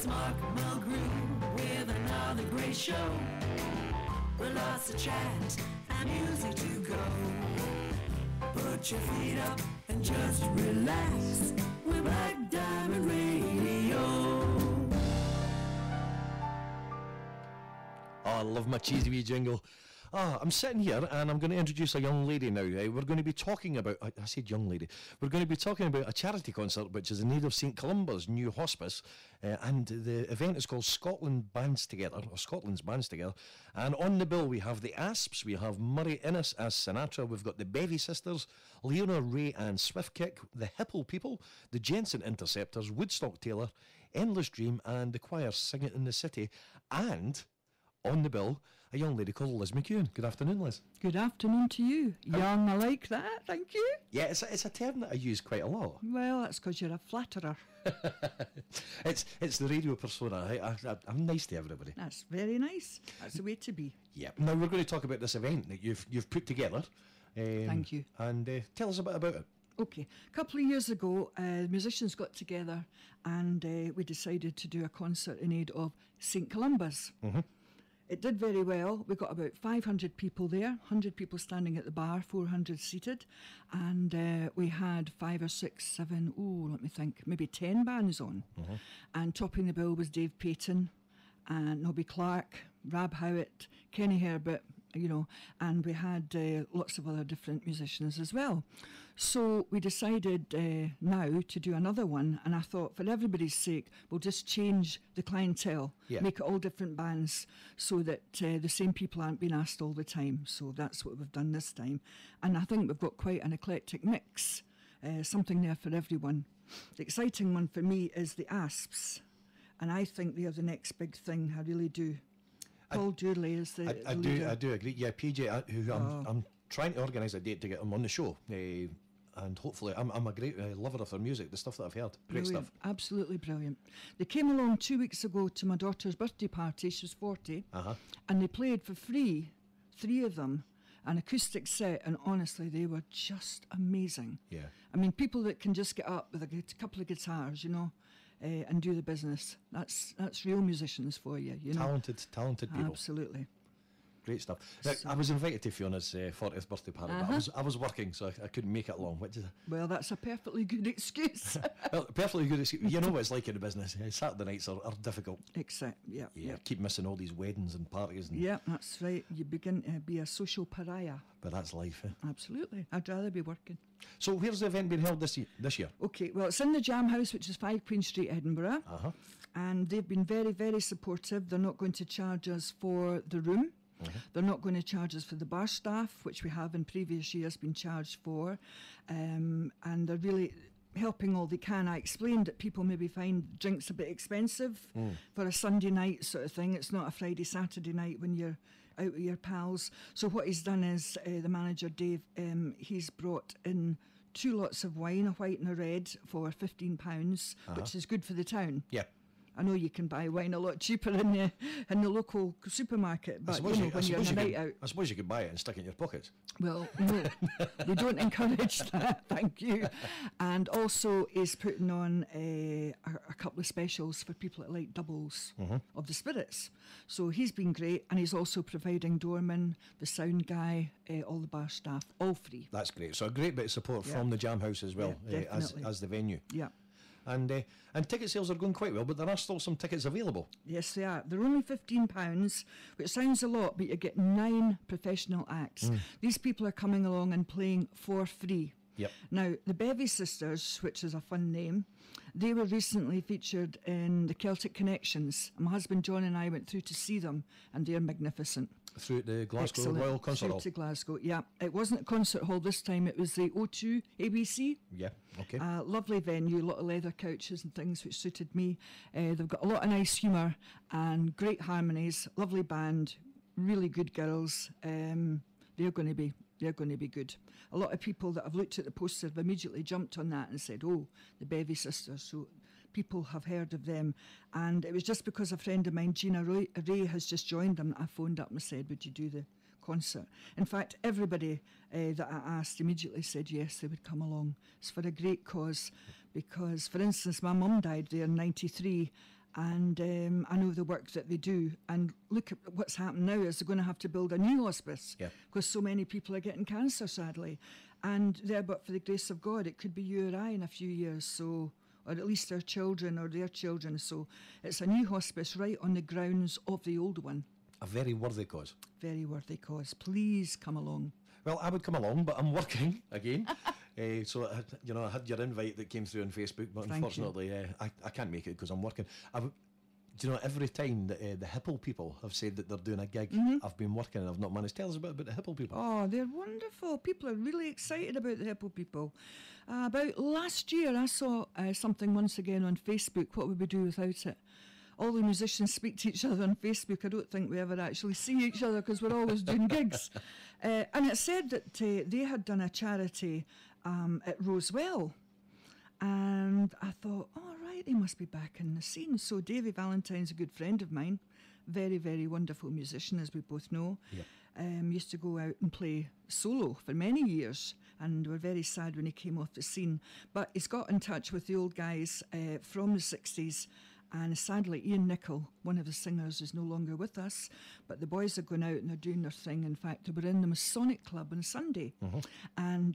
It's Mark Mulgrew with another great show, with lots of chat and music to go. Put your feet up and just relax with Black Diamond Radio. Oh, I love my cheesy wee jingle. I'm sitting here and I'm going to introduce a young lady now. We're going to be talking about, I said young lady, we're going to be talking about a charity concert which is in need of St Columba's new hospice, and the event is called Scotland's Bands Together. And on the bill we have the Asps, we have Murray Innes as Sinatra, we've got the Bevy Sisters, Leona Ray and Swiftkick, the Hipple People, the Jensen Interceptors, Woodstock Taylor, Endless Dream, and the choir Singing in the City, and on the bill, a young lady called Liz MacEwan. Good afternoon, Liz. Good afternoon to you. Young, I like that, thank you. Yeah, it's a term that I use quite a lot. Well, that's because you're a flatterer. It's the radio persona. I'm nice to everybody. That's very nice. That's the way to be. Yeah. Now we're going to talk about this event that you've put together. Thank you. And tell us a bit about it. Okay, a couple of years ago, musicians got together and we decided to do a concert in aid of St Columba's. Mm-hmm. It did very well. We got about 500 people there, 100 people standing at the bar, 400 seated, and we had 5 or 6, 7, let me think, maybe 10 bands on. Mm-hmm. And topping the bill was Dave Payton and Nobby Clark, Rab Howitt, Kenny Herbert, and we had lots of other different musicians as well. So we decided now to do another one, and I thought for everybody's sake we'll just change the clientele, make it all different bands so that the same people aren't being asked all the time. So that's what we've done this time, and I think we've got quite an eclectic mix, something there for everyone. The exciting one for me is the Asps, and I think they are the next big thing. I really do. Paul Durley is the leader. I do agree. Yeah, PJ, who I'm trying to organise a date to get him on the show, and hopefully I'm a great lover of their music, the stuff that I've heard. Great brilliant. Stuff. Absolutely brilliant. They came along 2 weeks ago to my daughter's birthday party. She was 40, and they played for free, 3 of them, an acoustic set, and honestly they were just amazing. Yeah. I mean, people that can just get up with a couple of guitars, and do the business. That's real musicians for you, Talented people. Absolutely. Great stuff. Now, I was invited to Fiona's 40th birthday party, but I was working, so I couldn't make it along. Well, that's a perfectly good excuse. Well, perfectly good excuse. You know what it's like in the business. Saturday nights are difficult. Except, yeah. Keep missing all these weddings and parties. Yeah, that's right. You begin to be a social pariah. But that's life, eh? Absolutely. I'd rather be working. So where's the event being held this year? Okay, well, it's in the Jam House, which is 5 Queen Street, Edinburgh. And they've been very, very supportive. They're not going to charge us for the room. They're not going to charge us for the bar staff, which we have in previous years been charged for. And they're really helping all they can. I explained that people maybe find drinks a bit expensive for a Sunday night sort of thing. It's not a Friday, Saturday night when you're out with your pals. So what he's done is, the manager, Dave, he's brought in 2 lots of wine, a white and a red, for £15, which is good for the town. Yeah. I know you can buy wine a lot cheaper in the local supermarket, but when you're on a night out. I suppose you could buy it and stick it in your pockets. Well, no, we don't encourage that, thank you. And also he's putting on a couple of specials for people that like doubles of the spirits. So he's been great, and he's also providing doorman, the sound guy, all the bar staff, all free. That's great. So a great bit of support from the Jam House as well, as the venue. Yeah. And ticket sales are going quite well, but there are still some tickets available. Yes, they are. They're only £15, which sounds a lot, but you get 9 professional acts. These people are coming along and playing for free. Yep. Now, the Bevy Sisters, which is a fun name, they were recently featured in the Celtic Connections. My husband John and I went through to see them, and they're magnificent. Through at the Glasgow Royal Concert Hall? Through to Glasgow, yeah. It wasn't a concert hall this time, it was the O2 ABC. Yeah, okay. Lovely venue, a lot of leather couches and things which suited me. They've got a lot of nice humour and great harmonies, lovely band, really good girls. They're going to be good. A lot of people that have looked at the poster have immediately jumped on that and said, oh, the Bevy Sisters. So people have heard of them. And it was just because a friend of mine, Gina Ray, has just joined them, that I phoned up and said, would you do the concert? In fact, everybody that I asked immediately said yes, they would come along. It's for a great cause because, for instance, my mum died there in 93, And I know the work that they do. And look at what's happened now is they're going to have to build a new hospice because so many people are getting cancer, sadly. And there, but for the grace of God, it could be you or I in a few years. So, or at least our children or their children. So it's a new hospice right on the grounds of the old one. A very worthy cause. Very worthy cause. Please come along. Well, I would come along, but I'm working again. So, I had your invite that came through on Facebook, but unfortunately, I can't make it because I'm working. Every time that the Hipple people have said that they're doing a gig, I've been working and I've not managed. Tell us a bit about the Hipple people. Oh, they're wonderful. People are really excited about the Hipple people. About last year, I saw something once again on Facebook. What would we do without it? All the musicians speak to each other on Facebook. I don't think we ever actually see each other because we're always doing gigs. And it said that they had done a charity at Rosewell. And I thought, all right, they must be back in the scene. So Davy Valentine's a good friend of mine. Very, very wonderful musician, as we both know. Yep. Used to go out and play solo for many years. And we're very sad when he came off the scene. But he's got in touch with the old guys from the 60s. And sadly, Ian Nicol, one of the singers, is no longer with us. But the boys are going out and they're doing their thing. In fact, they were in the Masonic Club on Sunday. And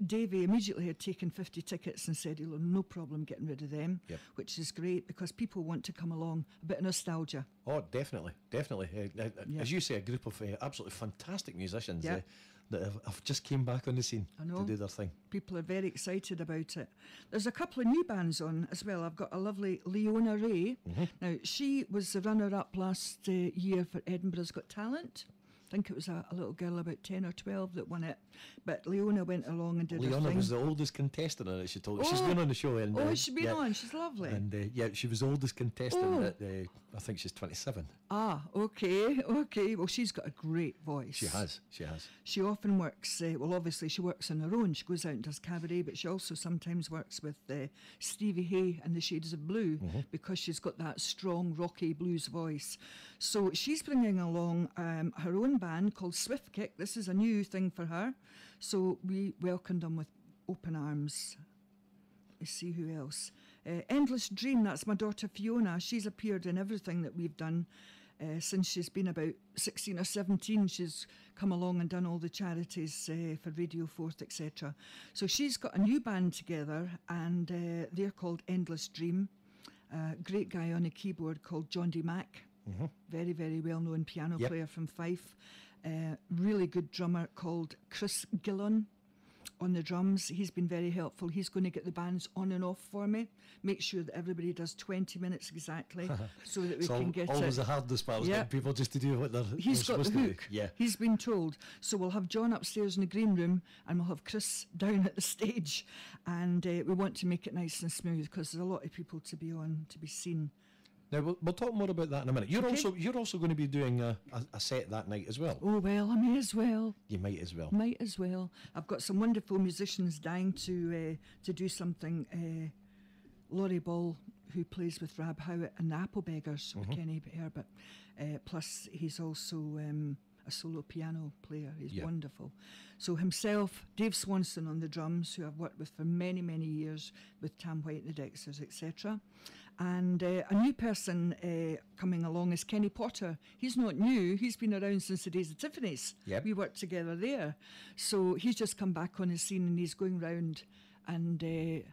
Davey immediately had taken 50 tickets and said he'll have no problem getting rid of them, which is great because people want to come along. A bit of nostalgia. Oh, definitely, definitely. As you say, a group of absolutely fantastic musicians that have just came back on the scene to do their thing. People are very excited about it. There's a couple of new bands on as well. I've got a lovely Leona Ray. Now, she was the runner-up last year for Edinburgh's Got Talent. I think it was a little girl about 10 or 12 that won it. But Leona went along and did her thing. Leona was the oldest contestant on it, she told me. She's been on the show. And, she's been on. She's lovely. And she was the oldest contestant at, I think she's 27. Ah, okay. Well, she's got a great voice. She has. She often works, obviously she works on her own. She goes out and does cabaret, but she also sometimes works with Stevie Hay and the Shades of Blue because she's got that strong, rocky blues voice. So she's bringing along her own band called Swift Kick. This is a new thing for her. So we welcomed them with open arms. Let's see who else. Endless Dream, that's my daughter Fiona. She's appeared in everything that we've done since she's been about 16 or 17. She's come along and done all the charities for Radio 4th, etc. So she's got a new band together and they're called Endless Dream. Great guy on a keyboard called John D. Mack. Very, very well-known piano player from Fife. Really good drummer called Chris Gillon on the drums. He's been very helpful. He's going to get the bands on and off for me. Make sure that everybody does 20 minutes exactly so that we can get it. Always the hardest part is getting people just to do what they're He's got supposed the to hook. do. Yeah. He's been told. So we'll have John upstairs in the green room and we'll have Chris down at the stage. And we want to make it nice and smooth because there's a lot of people to be on, to be seen. Now, we'll talk more about that in a minute. You're also going to be doing a set that night as well. Oh, well, I may as well. You might as well. Might as well. I've got some wonderful musicians dying to do something. Laurie Ball, who plays with Rab Howitt and the Apple Beggars with Kenny Herbert. Plus, he's also a solo piano player. He's wonderful. So himself, Dave Swanson on the drums, who I've worked with for many, many years with Tam White and the Dexters, etc. And a new person coming along is Kenny Potter. He's not new. He's been around since the days of Tiffany's. Yep. We worked together there. So he's just come back on the scene and he's going round and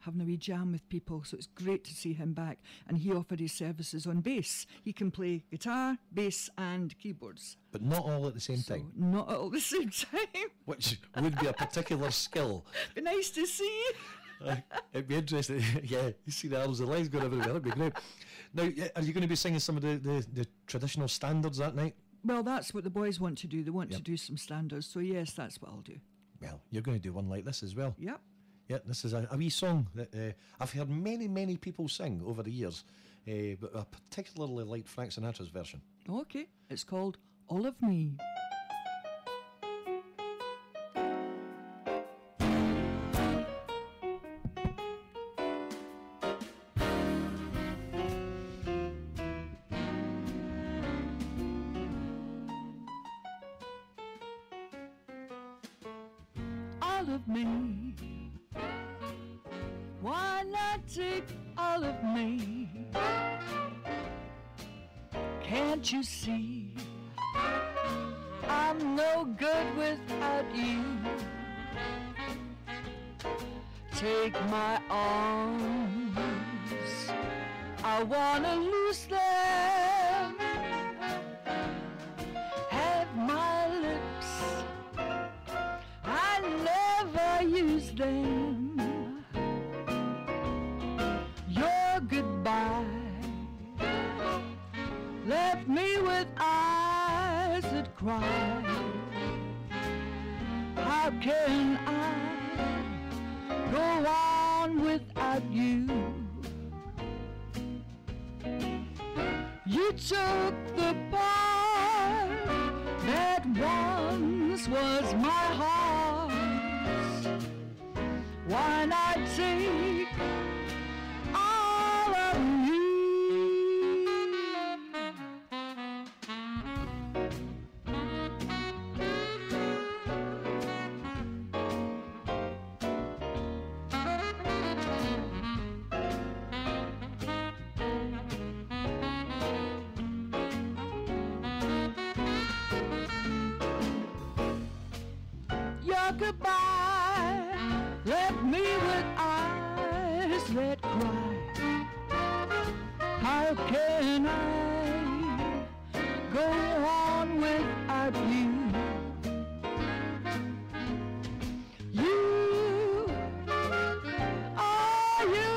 having a wee jam with people. So it's great to see him back. And he offered his services on bass. He can play guitar, bass and keyboards. But not all at the same time. Not all at the same time. Which would be a particular skill. Be nice to see. It'd be interesting. You see the arms and legs going everywhere. That'd be great. Now, are you going to be singing some of the traditional standards that night? Well, that's what the boys want to do. They want to do some standards. So, yes, that's what I'll do. Well, you're going to do one like this as well. Yep. Yeah, this is a wee song that I've heard many, many people sing over the years, but I particularly liked Frank Sinatra's version. Okay. It's called All of Me. All of me. Why not take all of me? Can't you see I'm no good without you? Take my arms, I wanna lose them. Have my lips, I never use them. Your goodbye left me with eyes that cry. How can I go on without you? You took the part that once was my heart. Why not take all of me? Your goodbye left me with eyes that cry. How can I go on without you? You, oh, you,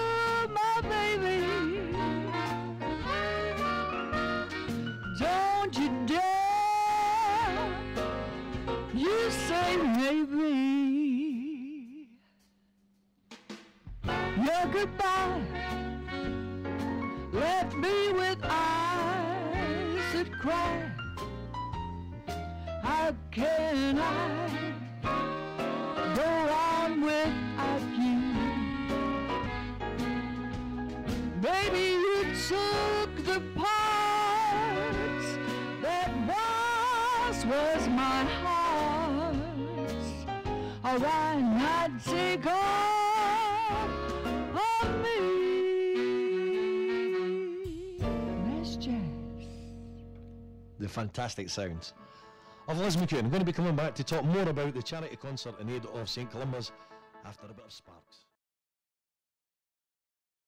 my baby. Don't you dare, you say maybe. Your goodbye left me with eyes that cry. How can I go on without you? Baby, you took the parts that once was my heart. Oh, why not take all of me? Let's jazz. The fantastic sounds of Liz MacEwan. I'm going to be coming back to talk more about the charity concert in aid of St Columba's after a bit of Sparks.